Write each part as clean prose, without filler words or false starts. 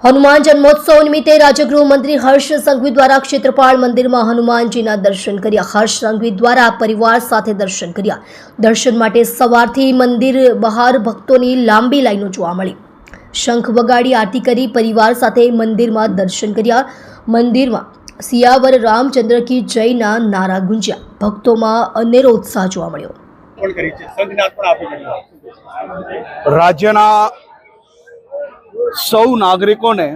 હનુમાન જન્મોત્સવ નિમિત્તે રાજ્ય ગૃહમંત્રી હર્ષ સંઘવી દ્વારા ક્ષેત્રપાળ મંદિરમાં હનુમાનજીના દર્શન કર્યા। હર્ષ સંઘવી દ્વારા પરિવાર સાથે દર્શન કર્યા। દર્શન માટે સવારથી મંદિર બહાર ભક્તોની લાંબી લાઈનો જોવા મળી। શંખ વગાડી આરતી કરી પરિવાર સાથે મંદિરમાં દર્શન કર્યા। મંદિરમાં સિયાવર રામચંદ્ર કી જયના નારા ગુંજ્યા। ભક્તોમાં અનેરો ઉત્સાહ જોવા મળ્યો। રાજ્યના સૌ નાગરિકોને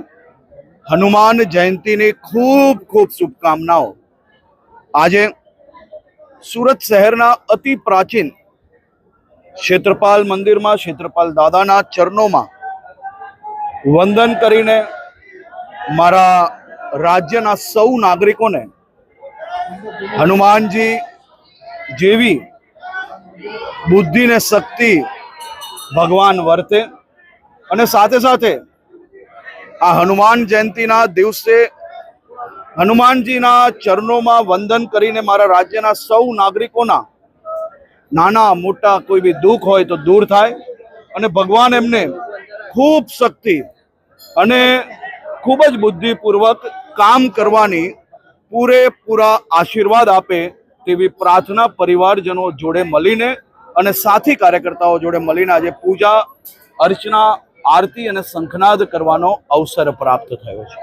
હનુમાન જયંતીની ખૂબ ખૂબ શુભકામનાઓ। આજે સુરત શહેરના અતિ પ્રાચીન ક્ષેત્રપાલ મંદિરમાં ક્ષેત્રપાલ દાદાના ચરણોમાં વંદન કરીને મારા રાજ્યના સૌ નાગરિકોને હનુમાનજી જેવી બુદ્ધિ ને શક્તિ ભગવાન વર્તે અને સાથે સાથે આ હનુમાન જયંતીના દિવસે હનુમાનજીના ચરણોમાં વંદન કરીને મારા રાજ્યના સૌ નાગરિકોના નાના મોટા કોઈ બી દુઃખ હોય તો દૂર થાય અને ભગવાન એમને ખૂબ શક્તિ અને ખૂબ જ બુદ્ધિપૂર્વક કામ કરવાની પૂરેપૂરા આશીર્વાદ આપે તેવી પ્રાર્થના પરિવારજનો જોડે મળીને અને સાથી કાર્યકર્તાઓ જોડે મળીને આજે પૂજા અર્ચના આરતી અને શંખનાદ કરવાનો અવસર પ્રાપ્ત થયો છે।